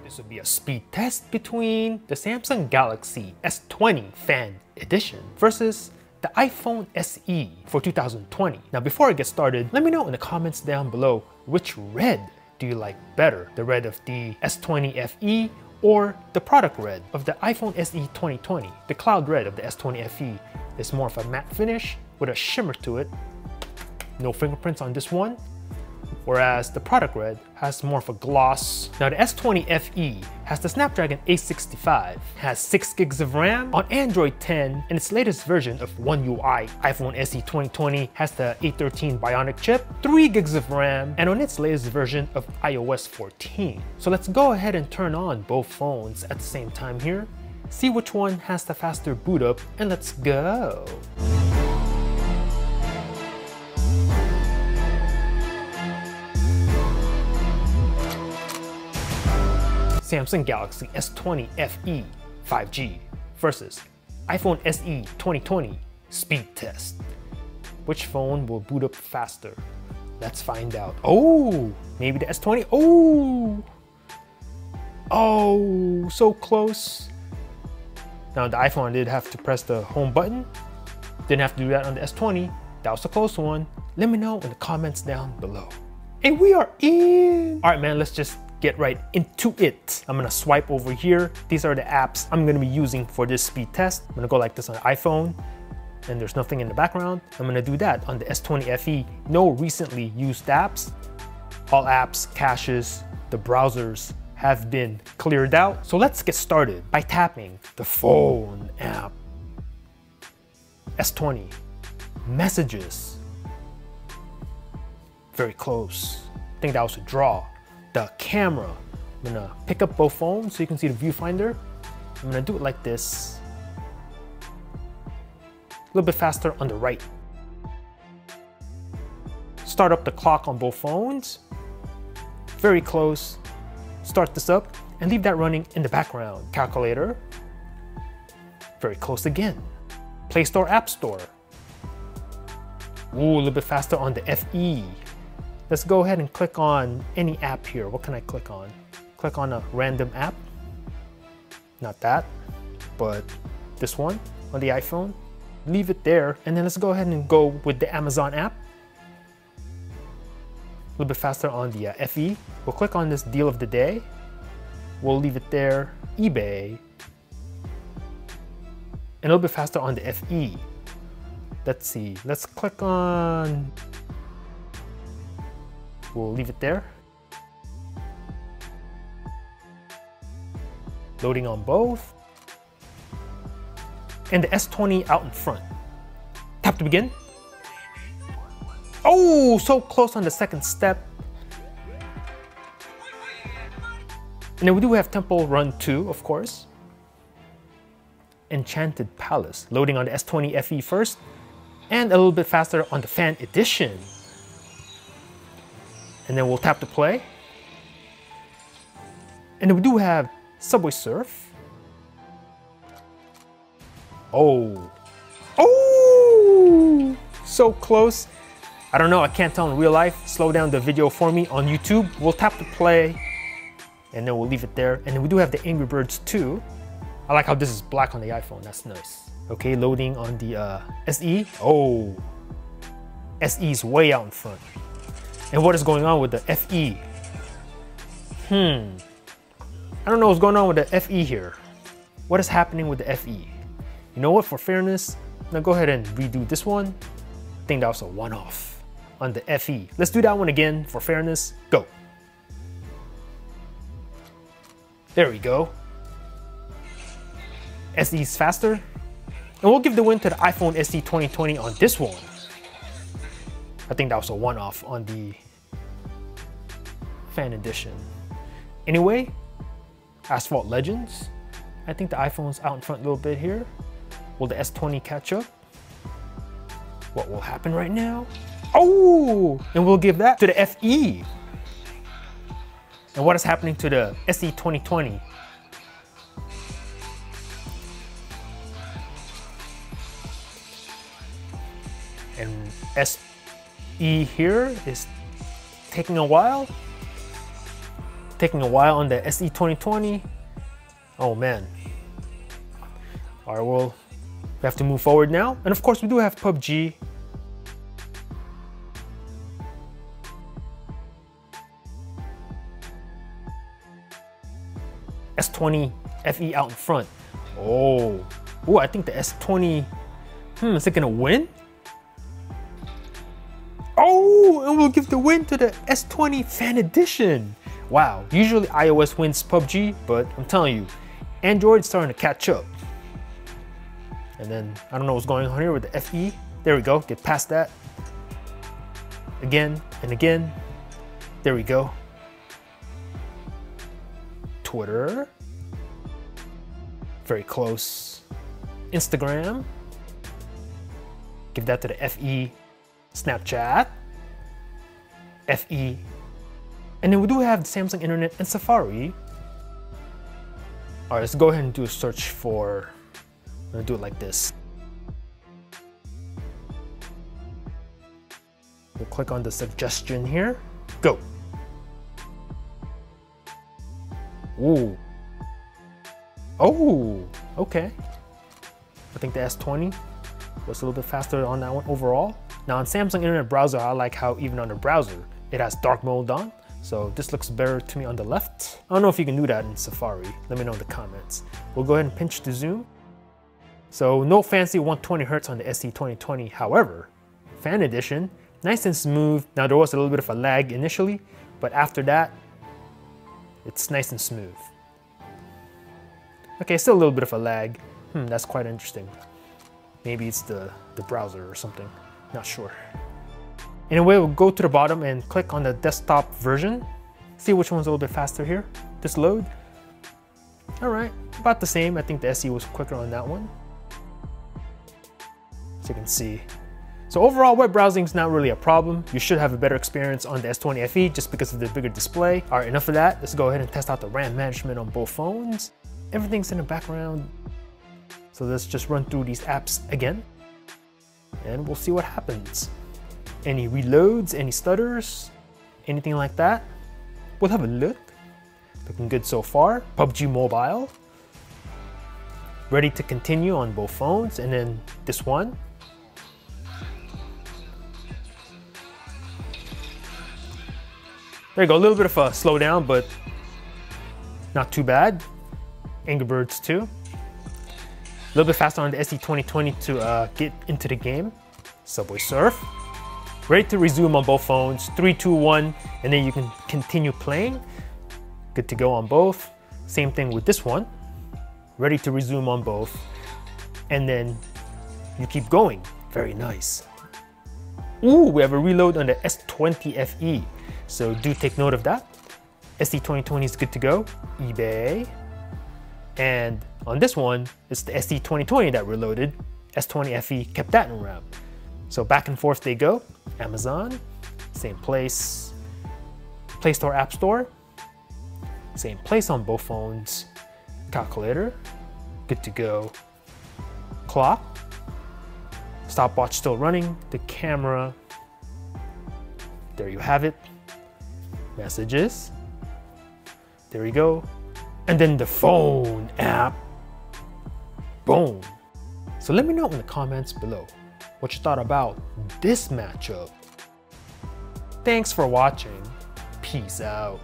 This would be a speed test between the Samsung Galaxy S20 Fan Edition versus the iPhone SE for 2020. Now before I get started, let me know in the comments down below which red do you like better? The red of the S20 FE or the product red of the iPhone SE 2020? The cloud red of the S20 FE is more of a matte finish with a shimmer to it. No fingerprints on this one. Whereas the product red has more of a gloss. Now the S20 FE has the Snapdragon 865, has 6 gigs of RAM on Android 10 and its latest version of One UI. iPhone SE 2020 has the A13 Bionic chip, 3 gigs of RAM, and on its latest version of iOS 14. So let's go ahead and turn on both phones at the same time here, see which one has the faster boot up, and let's go. Samsung Galaxy S20 FE 5G versus iPhone SE 2020 speed test. Which phone will boot up faster? Let's find out. Oh, maybe the S20. Oh, so close. Now the iPhone did have to press the home button. Didn't have to do that on the S20. That was a close one. Let me know in the comments down below. And we are in. All right, man, let's just get right into it. I'm gonna swipe over here. These are the apps I'm gonna be using for this speed test. I'm gonna go like this on the iPhone and there's nothing in the background. I'm gonna do that on the S20 FE. No recently used apps. All apps, caches, the browsers have been cleared out. So let's get started by tapping the phone app. S20, messages, very close. I think that was a draw. The camera, I'm gonna pick up both phones so you can see the viewfinder. I'm gonna do it like this. A little bit faster on the right. Start up the clock on both phones. Very close. Start this up and leave that running in the background. Calculator. Very close again. Play Store, App Store. Ooh, a little bit faster on the FE. Let's go ahead and click on any app here. What can I click on? Click on a random app. Not that, but this one on the iPhone. Leave it there, and then let's go ahead and go with the Amazon app. A little bit faster on the FE. We'll click on this deal of the day. We'll leave it there. eBay. And a little bit faster on the FE. Let's see, let's click on, we'll leave it there. Loading on both. And the S20 out in front. Tap to begin. Oh, so close on the second step. And then we do have Temple Run 2, of course. Enchanted Palace. Loading on the S20 FE first. And a little bit faster on the Fan Edition. And then we'll tap to play. And then we do have Subway Surf. Oh. Oh! So close. I don't know, I can't tell in real life. Slow down the video for me on YouTube. We'll tap to play. And then we'll leave it there. And then we do have the Angry Birds 2. I like how this is black on the iPhone, that's nice. Okay, loading on the SE. Oh, SE's way out in front. And what is going on with the FE? I don't know what's going on with the FE here. What is happening with the FE? You know what, for fairness, I'm gonna go ahead and redo this one. I think that was a one-off on the FE. Let's do that one again for fairness. Go. There we go. SE's faster. And we'll give the win to the iPhone SE 2020 on this one. I think that was a one-off on the Fan Edition. Anyway, Asphalt Legends. I think the iPhone's out in front a little bit here. Will the S20 catch up? What will happen right now? Oh! And we'll give that to the FE. And what is happening to the SE 2020? And SE here is taking a while. taking a while on the SE 2020. Oh man. All right, well, we have to move forward now. And of course, we do have PUBG. S20 FE out in front. Oh, I think the S20, is it gonna win? Oh, and we'll give the win to the S20 Fan Edition. Wow, usually iOS wins PUBG, but I'm telling you, Android's starting to catch up. And then, I don't know what's going on here with the FE. There we go, get past that. Again and again. There we go. Twitter. Very close. Instagram. Give that to the FE. Snapchat. FE. And then we do have the Samsung Internet and Safari. All right, let's go ahead and do a search for, I'm gonna do it like this. We'll click on the suggestion here. Go. Ooh. Oh, okay. I think the S20 was a little bit faster on that one overall. Now on Samsung Internet Browser, I like how even on the browser, it has dark mode on. So this looks better to me on the left. I don't know if you can do that in Safari. Let me know in the comments. We'll go ahead and pinch the zoom. So no fancy 120 Hz on the SE 2020. However, Fan Edition, nice and smooth. Now there was a little bit of a lag initially, but after that, it's nice and smooth. Okay, still a little bit of a lag. That's quite interesting. Maybe it's the browser or something, not sure. Anyway, we'll go to the bottom and click on the desktop version. See which one's a little bit faster here. This load. All right, about the same. I think the SE was quicker on that one. So you can see. So overall, web browsing is not really a problem. You should have a better experience on the S20 FE just because of the bigger display. All right, enough of that. Let's go ahead and test out the RAM management on both phones. Everything's in the background. So let's just run through these apps again and we'll see what happens. Any reloads, any stutters, anything like that. We'll have a look. Looking good so far. PUBG Mobile. Ready to continue on both phones, and then this one. There you go, a little bit of a slowdown, but not too bad. Angry Birds 2. A little bit faster on the SE 2020 to get into the game. Subway Surf. Ready to resume on both phones. 3, 2, 1, and then you can continue playing. Good to go on both. Same thing with this one. Ready to resume on both. And then you keep going. Very nice. Ooh, we have a reload on the S20 FE. So do take note of that. SE 2020 is good to go. eBay. And on this one, it's the SE 2020 that reloaded. S20 FE kept that in RAM. So back and forth they go. Amazon, same place. Play Store, App Store, same place on both phones. Calculator, good to go. Clock, stopwatch still running. The camera, there you have it. Messages, there you go. And then the phone app, boom. So let me know in the comments below what you thought about this matchup. Thanks for watching. Peace out.